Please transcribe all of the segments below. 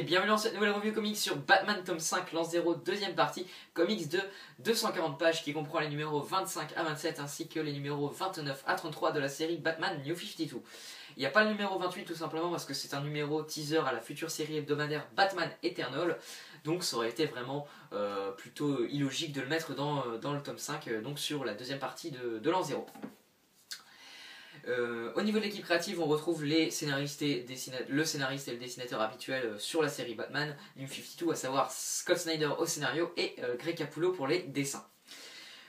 et bienvenue dans cette nouvelle review comics sur Batman tome 5, L'An 0, deuxième partie, comics de 240 pages qui comprend les numéros 25 à 27 ainsi que les numéros 29 à 33 de la série Batman New 52. Il n'y a pas le numéro 28 tout simplement parce que c'est un numéro teaser à la future série hebdomadaire Batman Eternal, donc ça aurait été vraiment plutôt illogique de le mettre dans le tome 5, donc sur la deuxième partie de L'An 0. Au niveau de l'équipe créative, on retrouve les scénaristes le scénariste et le dessinateur habituel sur la série Batman New 52, à savoir Scott Snyder au scénario et Greg Capullo pour les dessins.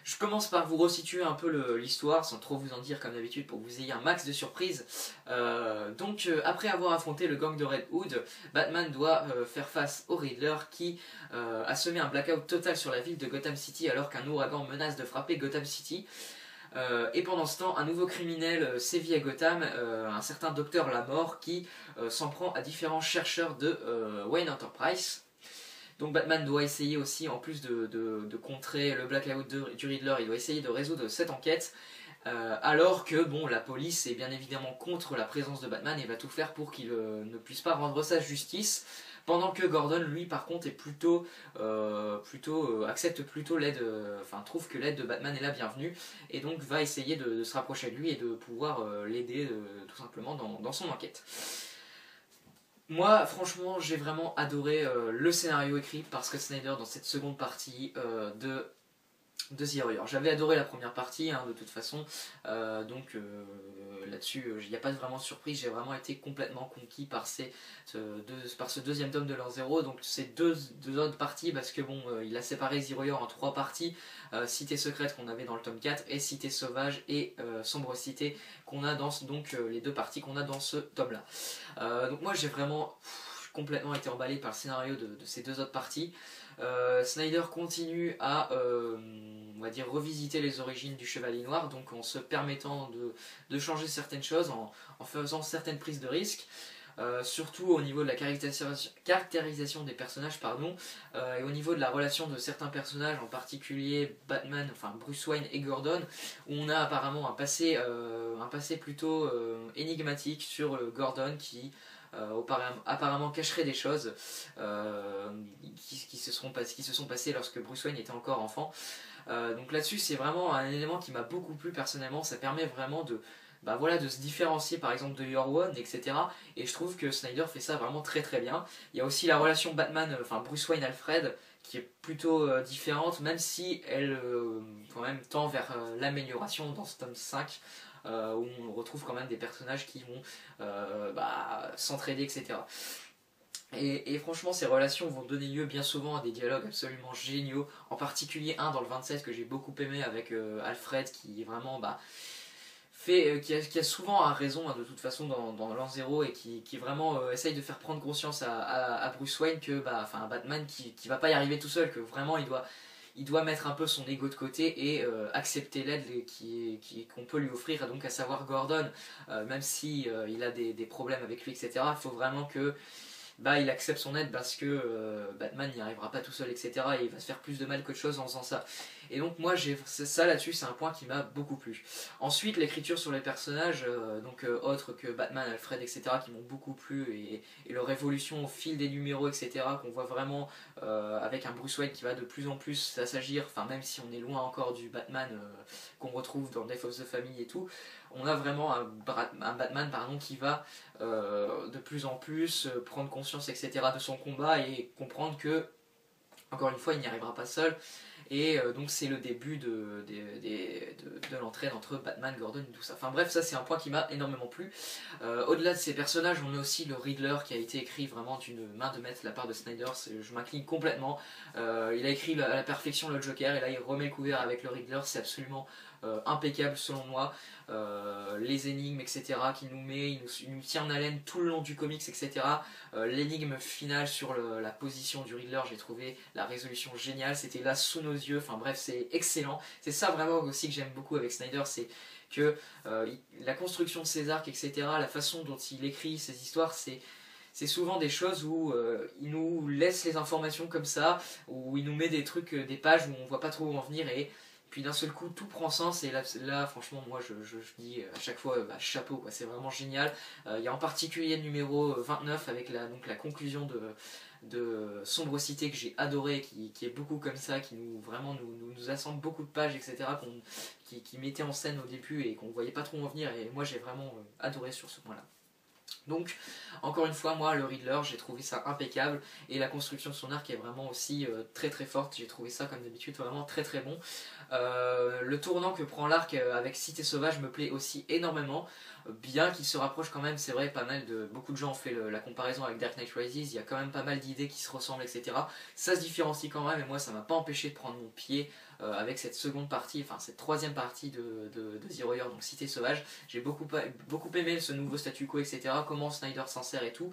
Je commence par vous resituer un peu l'histoire sans trop vous en dire comme d'habitude pour que vous ayez un max de surprises. Après avoir affronté le gang de Red Hood, Batman doit faire face au Riddler qui a semé un blackout total sur la ville de Gotham City alors qu'un ouragan menace de frapper Gotham City. Et pendant ce temps, un nouveau criminel sévit à Gotham, un certain Docteur Lamort qui s'en prend à différents chercheurs de Wayne Enterprise. Donc Batman doit essayer aussi, en plus de contrer le blackout du Riddler, il doit essayer de résoudre cette enquête, alors que bon, la police est bien évidemment contre la présence de Batman et va tout faire pour qu'il ne puisse pas rendre sa justice. Pendant que Gordon, lui, par contre, est accepte plutôt l'aide, trouve que l'aide de Batman est la bienvenue, et donc va essayer de se rapprocher de lui et de pouvoir l'aider tout simplement dans son enquête. Moi, franchement, j'ai vraiment adoré le scénario écrit par Scott Snyder dans cette seconde partie de The Warrior. J'avais adoré la première partie de toute façon, là-dessus il n'y a pas vraiment de surprise, j'ai vraiment été complètement conquis par ce deuxième tome de l'an 0, donc ces deux autres parties, parce que bon, il a séparé The Warrior en trois parties, Cité secrète qu'on avait dans le tome 4 et Cité sauvage et Sombre Cité qu'on a dans les deux parties qu'on a dans ce tome là. Donc moi j'ai vraiment complètement été emballé par le scénario de ces deux autres parties. Snyder continue à on va dire revisiter les origines du Chevalier Noir, donc en se permettant de changer certaines choses, en faisant certaines prises de risques, surtout au niveau de la caractérisation des personnages, et au niveau de la relation de certains personnages, en particulier Batman, enfin Bruce Wayne et Gordon, où on a apparemment un passé plutôt énigmatique sur Gordon qui apparemment cacherait des choses qui se sont passées lorsque Bruce Wayne était encore enfant. Donc là-dessus c'est vraiment un élément qui m'a beaucoup plu personnellement, ça permet vraiment de se différencier par exemple de Year One, etc. Et je trouve que Snyder fait ça vraiment très très bien. Il y a aussi la relation Bruce Wayne-Alfred qui est plutôt différente, même si elle quand même tend vers l'amélioration dans ce tome 5. Où on retrouve quand même des personnages qui vont s'entraider, etc. Et franchement, ces relations vont donner lieu bien souvent à des dialogues absolument géniaux, en particulier un dans le 27 que j'ai beaucoup aimé avec Alfred, qui est vraiment qui a souvent raison de toute façon dans l'an 0 et qui vraiment essaye de faire prendre conscience à Bruce Wayne que Batman qui va pas y arriver tout seul, que vraiment il doit mettre un peu son ego de côté et accepter l'aide qu'on peut lui offrir, donc à savoir Gordon, même si il a des problèmes avec lui, etc. Il faut vraiment que il accepte son aide parce que Batman n'y arrivera pas tout seul, etc. Et il va se faire plus de mal qu'autre chose en faisant ça. Et donc moi, ça là-dessus, c'est un point qui m'a beaucoup plu. Ensuite, l'écriture sur les personnages, autres que Batman, Alfred, etc., qui m'ont beaucoup plu, et leur évolution au fil des numéros, etc., qu'on voit vraiment avec un Bruce Wayne qui va de plus en plus s'assagir, même si on est loin encore du Batman qu'on retrouve dans Death of the Family et tout, on a vraiment un Batman qui va de plus en plus prendre conscience, etc., de son combat et comprendre que, encore une fois, il n'y arrivera pas seul. Et donc c'est le début de l'entraide entre Batman, Gordon et tout ça. Enfin bref, ça c'est un point qui m'a énormément plu. Au-delà de ces personnages, on a aussi le Riddler qui a été écrit vraiment d'une main de maître de la part de Snyder. Je m'incline complètement. Il a écrit à la perfection le Joker et là il remet le couvert avec le Riddler. C'est absolument impeccable selon moi. Les énigmes, etc., qu'il nous met, il nous tient en haleine tout le long du comics, etc. L'énigme finale sur la position du Riddler, j'ai trouvé la résolution géniale, c'était là sous nos yeux, enfin bref, c'est excellent. C'est ça vraiment aussi que j'aime beaucoup avec Snyder, c'est que la construction de ses arcs, etc., la façon dont il écrit ses histoires, c'est souvent des choses où il nous laisse les informations comme ça, où il nous met des trucs, des pages où on voit pas trop où en venir, et puis d'un seul coup tout prend sens, et là franchement moi je dis à chaque fois bah, chapeau quoi, c'est vraiment génial. Il y a en particulier le numéro 29 avec donc la conclusion de Sombre Cité que j'ai adoré, qui est beaucoup comme ça, qui vraiment nous assemble beaucoup de pages, etc. Qui mettait en scène au début et qu'on voyait pas trop en venir, et moi j'ai vraiment adoré sur ce point là. Donc, encore une fois, moi, le Riddler, j'ai trouvé ça impeccable, et la construction de son arc est vraiment aussi très très forte. J'ai trouvé ça, comme d'habitude, vraiment très très bon. Le tournant que prend l'arc avec Cité Sauvage me plaît aussi énormément, bien qu'il se rapproche quand même, c'est vrai, pas mal de... Beaucoup de gens ont fait la comparaison avec Dark Knight Rises, il y a quand même pas mal d'idées qui se ressemblent, etc. Ça se différencie quand même, et moi, ça m'a pas empêché de prendre mon pied avec cette seconde partie, enfin cette troisième partie de The Warrior, donc Cité Sauvage. J'ai beaucoup aimé ce nouveau statu quo, etc. Comment Snyder s'en sert et tout.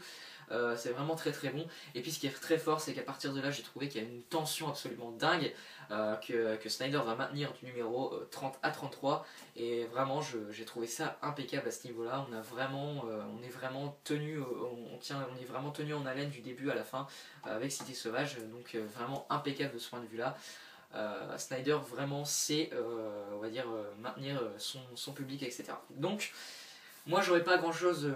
C'est vraiment très très bon. Et puis ce qui est très fort, c'est qu'à partir de là, j'ai trouvé qu'il y a une tension absolument dingue que Snyder va maintenir du numéro 30 à 33. Et vraiment, j'ai trouvé ça impeccable à ce niveau-là. On est vraiment tenu, on est vraiment tenu en haleine du début à la fin avec Cité Sauvage. Donc vraiment impeccable de ce point de vue-là. Snyder vraiment sait, on va dire, maintenir son public, etc. Donc, moi, j'aurais pas grand-chose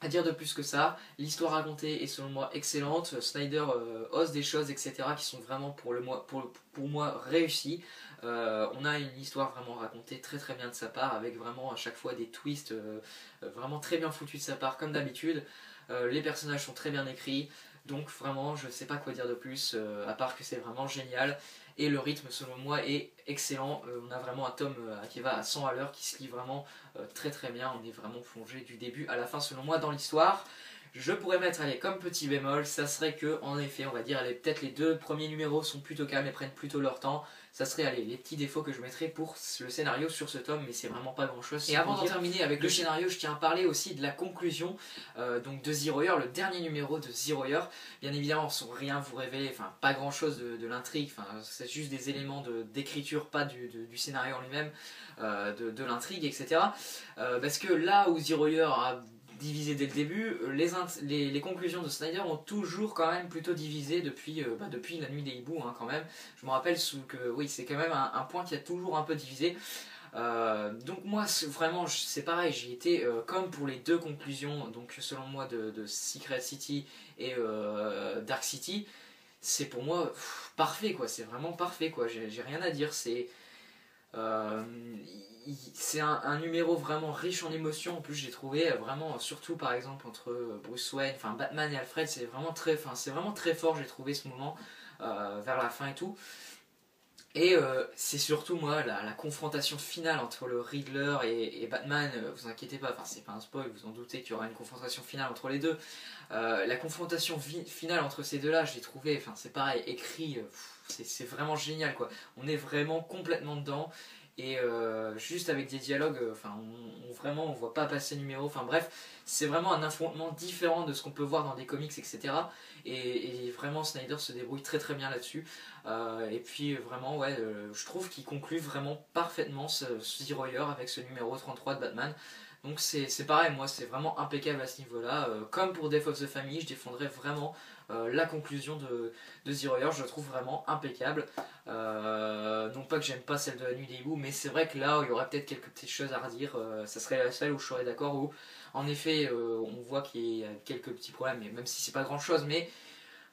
à dire de plus que ça. L'histoire racontée est selon moi excellente. Snyder ose des choses, etc. qui sont vraiment pour moi réussies. On a une histoire vraiment racontée très très bien de sa part, avec vraiment à chaque fois des twists vraiment très bien foutus de sa part, comme d'habitude. Les personnages sont très bien écrits. Donc vraiment, je sais pas quoi dire de plus, à part que c'est vraiment génial. Et le rythme, selon moi, est excellent. On a vraiment un tome qui va à 100 à l'heure, qui se lit vraiment très très bien. On est vraiment plongé du début à la fin, selon moi, dans l'histoire. Je pourrais mettre, allez, comme petit bémol, ça serait que, en effet, on va dire, peut-être les deux premiers numéros sont plutôt calmes et prennent plutôt leur temps. Ça serait, allez, les petits défauts que je mettrais pour le scénario sur ce tome, mais c'est vraiment pas grand chose. Et avant d'en terminer avec le scénario, je tiens à parler aussi de la conclusion donc de The Warrior, le dernier numéro de The Warrior. Bien évidemment, sans rien vous révéler, enfin, pas grand chose de l'intrigue, enfin, c'est juste des éléments d'écriture, pas du scénario en lui-même, de l'intrigue, etc. Parce que là où The Warrior a divisé dès le début, les conclusions de Snyder ont toujours quand même plutôt divisé depuis la nuit des hiboux, hein, quand même. Je me rappelle que oui, c'est quand même un point qui a toujours un peu divisé. Donc moi vraiment c'est pareil, j'y étais comme pour les deux conclusions, donc selon moi de Secret City et Dark City, c'est pour moi parfait quoi, c'est vraiment parfait quoi, j'ai rien à dire, euh, c'est un numéro vraiment riche en émotions. En plus j'ai trouvé vraiment, surtout par exemple entre Bruce Wayne, enfin Batman et Alfred, c'est vraiment très fort, j'ai trouvé ce moment vers la fin et tout. Et c'est surtout moi la confrontation finale entre le Riddler et Batman, vous inquiétez pas, enfin c'est pas un spoil, vous en doutez qu'il y aura une confrontation finale entre les deux. La confrontation finale entre ces deux là, je l'ai trouvé, enfin c'est pareil, écrit, c'est vraiment génial quoi. On est vraiment complètement dedans. Et juste avec des dialogues, enfin on voit pas passer le numéro, enfin bref, c'est vraiment un affrontement différent de ce qu'on peut voir dans des comics, etc. Et vraiment Snyder se débrouille très très bien là-dessus. Et puis vraiment ouais, je trouve qu'il conclut vraiment parfaitement ce The Warrior avec ce numéro 33 de Batman. Donc c'est pareil, moi c'est vraiment impeccable à ce niveau-là. Comme pour Death of the Family, je défendrai vraiment la conclusion de The Warrior, je la trouve vraiment impeccable. Non pas que j'aime pas celle de la nuit des hiboux, mais c'est vrai que là il y aurait peut-être quelques petites choses à redire. Ça serait la seule où je serais d'accord, où en effet on voit qu'il y a quelques petits problèmes, mais même si c'est pas grand chose, mais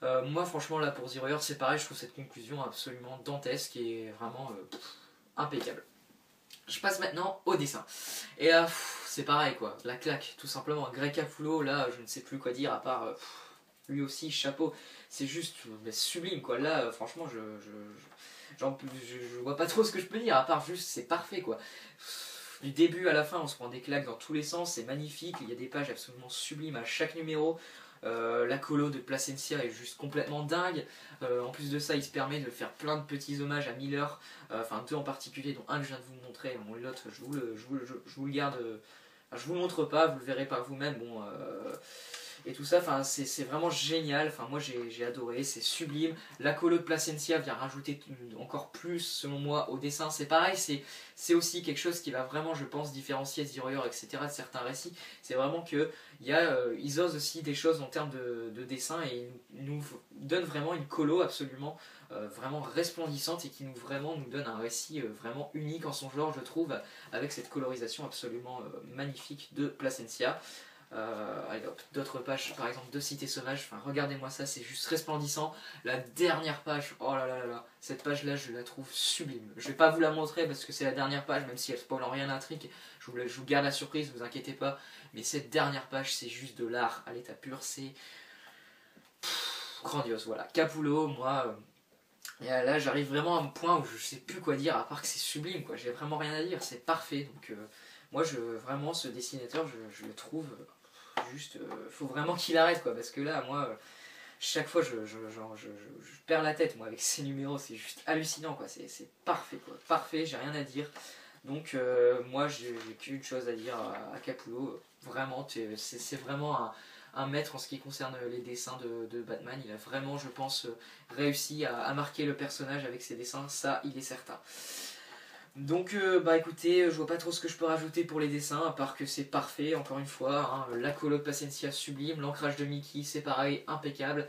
moi franchement là pour The Warrior c'est pareil, je trouve cette conclusion absolument dantesque et vraiment impeccable. Je passe maintenant au dessin. Et là, c'est pareil quoi, la claque, tout simplement. Greg Capullo, là, je ne sais plus quoi dire à part lui aussi, chapeau. C'est juste sublime quoi. Là, franchement, je vois pas trop ce que je peux dire à part juste, c'est parfait quoi. Du début à la fin, on se prend des claques dans tous les sens, c'est magnifique. Il y a des pages absolument sublimes à chaque numéro. La colo de Placencia est juste complètement dingue. En plus de ça, il se permet de faire plein de petits hommages à Miller, enfin deux en particulier, dont un que je viens de vous montrer, bon, l'autre je vous le garde, je vous le montre pas, vous le verrez par vous-même. Bon, et tout ça, enfin, c'est vraiment génial, enfin, moi j'ai adoré, c'est sublime. La colo de Placencia vient rajouter encore plus selon moi au dessin, c'est pareil, c'est aussi quelque chose qui va vraiment je pense différencier Zeroer etc. de certains récits, c'est vraiment que ils osent aussi des choses en termes de dessin et ils nous donnent vraiment une colo absolument vraiment resplendissante et qui nous donne un récit vraiment unique en son genre je trouve, avec cette colorisation absolument magnifique de Placencia. Allez hop, d'autres pages, par exemple de Cité Sauvage, enfin regardez-moi ça, c'est juste resplendissant. La dernière page, oh là là là là, cette page là je la trouve sublime. Je vais pas vous la montrer parce que c'est la dernière page, même si elle spoil en rien l'intrigue, je vous garde la surprise, vous inquiétez pas. Mais cette dernière page c'est juste de l'art à l'état pur, c'est grandiose, voilà. Capullo, moi, et là j'arrive vraiment à un point où je sais plus quoi dire à part que c'est sublime, quoi. J'ai vraiment rien à dire, c'est parfait. Donc moi vraiment ce dessinateur je le trouve juste, faut vraiment qu'il arrête, quoi, parce que là moi chaque fois je perds la tête moi avec ces numéros, c'est juste hallucinant, quoi. C'est parfait, quoi, parfait, j'ai rien à dire. Donc moi j'ai qu'une chose à dire à Capullo, vraiment c'est vraiment un maître en ce qui concerne les dessins de Batman. Il a vraiment, je pense, réussi à marquer le personnage avec ses dessins, ça il est certain. Donc bah écoutez, je vois pas trop ce que je peux rajouter pour les dessins, à part que c'est parfait, encore une fois, hein. La colo de Placencia sublime, l'ancrage de Mickey c'est pareil, impeccable,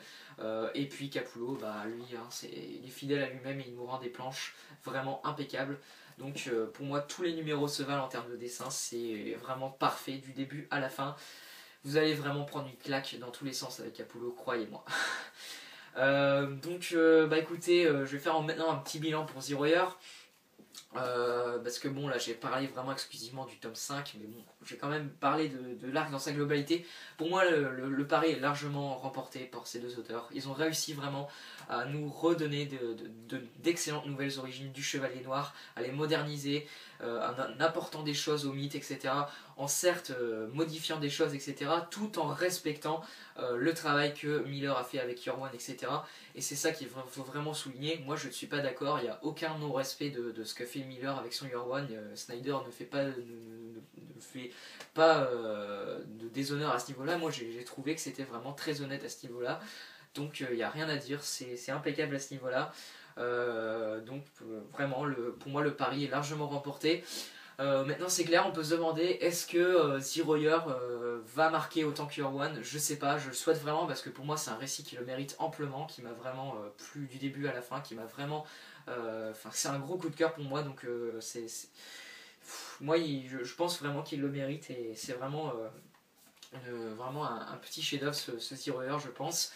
et puis Capullo, bah lui, hein, il est fidèle à lui-même et il nous rend des planches vraiment impeccables. Donc pour moi tous les numéros se valent en termes de dessin, c'est vraiment parfait du début à la fin. Vous allez vraiment prendre une claque dans tous les sens avec Capullo, croyez-moi. Donc bah écoutez, je vais faire maintenant un petit bilan pour Zeroer. Parce que bon là j'ai parlé vraiment exclusivement du tome 5, mais bon j'ai quand même parlé de l'arc dans sa globalité. Pour moi le pari est largement remporté par ces deux auteurs. Ils ont réussi vraiment à nous redonner d'excellentes nouvelles origines du Chevalier Noir, à les moderniser, en apportant des choses au mythe, etc. En certes modifiant des choses, etc. Tout en respectant le travail que Miller a fait avec Year One, etc. Et c'est ça qu'il faut vraiment souligner. Moi je ne suis pas d'accord, il n'y a aucun non-respect de ce que fait Miller avec son Year One. Snyder ne fait pas de déshonneur à ce niveau-là. Moi j'ai trouvé que c'était vraiment très honnête à ce niveau-là. Donc il n'y a rien à dire, c'est impeccable à ce niveau-là. Donc vraiment pour moi le pari est largement remporté. Maintenant c'est clair, on peut se demander est-ce que Zeroer va marquer autant que Year One. Je sais pas, je le souhaite vraiment parce que pour moi c'est un récit qui le mérite amplement, qui m'a vraiment plu du début à la fin, qui m'a vraiment... c'est un gros coup de cœur pour moi, donc moi je pense vraiment qu'il le mérite et c'est vraiment, vraiment un petit chef-d'œuvre ce Zeroer je pense.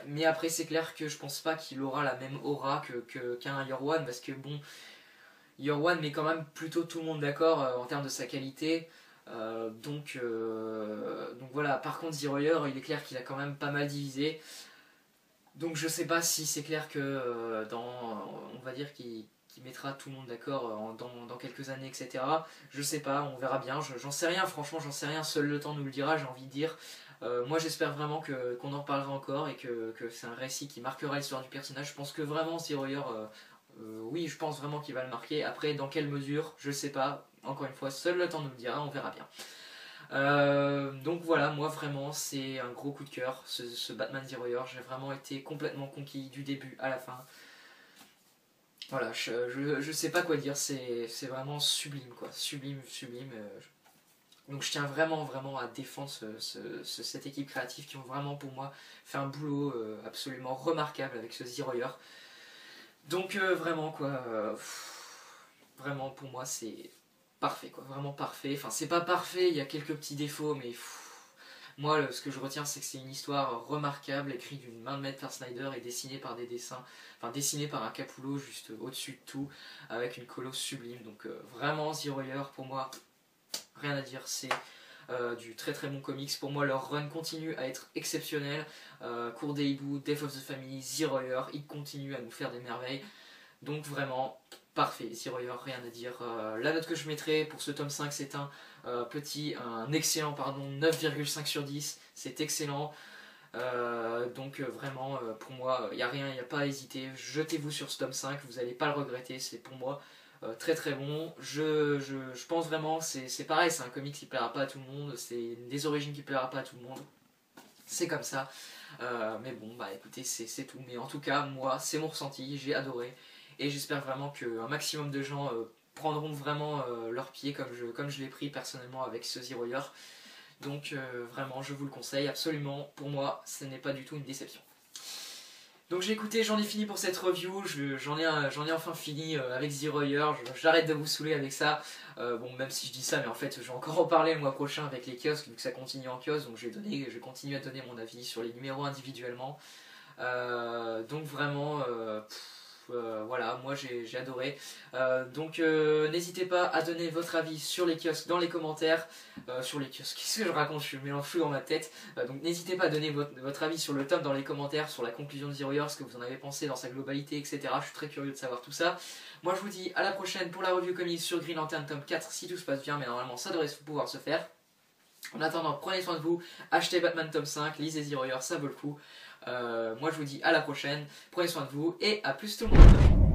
Mais après c'est clair que je pense pas qu'il aura la même aura qu'un Year One parce que bon... Year One met quand même plutôt tout le monde d'accord en termes de sa qualité. Donc voilà, par contre Zeroer, il est clair qu'il a quand même pas mal divisé. Donc je sais pas si c'est clair que on va dire qu'il mettra tout le monde d'accord dans quelques années, etc. Je sais pas, on verra bien, j'en sais rien, franchement j'en sais rien, seul le temps nous le dira, j'ai envie de dire. Moi j'espère vraiment qu'on en reparlera encore et que c'est un récit qui marquera l'histoire du personnage. Je pense que vraiment Zeroer... oui, je pense vraiment qu'il va le marquer. Après, dans quelle mesure, je sais pas. Encore une fois, seul le temps nous le dira, on verra bien. Donc voilà, moi vraiment, c'est un gros coup de cœur, ce Batman Zeroer. J'ai vraiment été complètement conquis du début à la fin. Voilà, je sais pas quoi dire, c'est vraiment sublime, quoi. Sublime, sublime. Donc je tiens vraiment, vraiment à défendre cette équipe créative qui ont vraiment, pour moi, fait un boulot absolument remarquable avec ce Zeroer. Donc vraiment quoi, vraiment pour moi c'est parfait, quoi, vraiment parfait. Enfin c'est pas parfait, il y a quelques petits défauts, mais moi ce que je retiens c'est que c'est une histoire remarquable, écrite d'une main de maître par Snyder et dessinée par des dessins, enfin dessinée par un Capullo juste au-dessus de tout, avec une colo sublime. Donc vraiment Zeroer pour moi, rien à dire, c'est du très très bon comics. Pour moi leur run continue à être exceptionnel. Cours des hiboux, Death of the Family, Zeroer, ils continuent à nous faire des merveilles. Donc vraiment parfait, Zeroer, rien à dire. La note que je mettrai pour ce tome 5 c'est un excellent 9,5 sur 10, c'est excellent. Donc vraiment pour moi il n'y a rien, il n'y a pas à hésiter. Jetez-vous sur ce tome 5, vous n'allez pas le regretter, c'est pour moi très très bon. Je pense vraiment, c'est pareil, c'est un comics qui plaira pas à tout le monde, c'est des origines qui plaira pas à tout le monde. C'est comme ça. Mais bon, bah écoutez, c'est tout. Mais en tout cas, moi, c'est mon ressenti, j'ai adoré. Et j'espère vraiment qu'un maximum de gens prendront vraiment leur pied comme je l'ai pris personnellement avec ce Zero Year. Donc vraiment, je vous le conseille absolument. Pour moi, ce n'est pas du tout une déception. Donc j'ai écouté, j'en ai fini pour cette review, j'en ai enfin fini avec Zero Year, j'arrête de vous saouler avec ça. Bon, même si je dis ça, mais en fait je vais encore en parler le mois prochain avec les kiosques, vu que ça continue en kiosque, donc je vais continuer à donner mon avis sur les numéros individuellement. Donc vraiment, voilà, moi j'ai adoré. Donc n'hésitez pas à donner votre avis sur les kiosques dans les commentaires. Sur les kiosques, qu'est-ce que je raconte, je mélange flou dans ma tête. Donc n'hésitez pas à donner votre avis sur le tome dans les commentaires, sur la conclusion de Zero Year, ce que vous en avez pensé dans sa globalité, etc. Je suis très curieux de savoir tout ça. Moi je vous dis à la prochaine pour la review comics sur Green Lantern tome 4 si tout se passe bien, mais normalement ça devrait pouvoir se faire. En attendant, prenez soin de vous, achetez Batman tome 5, lisez Zero Year, ça vaut le coup. Moi je vous dis à la prochaine, prenez soin de vous et à plus tout le monde.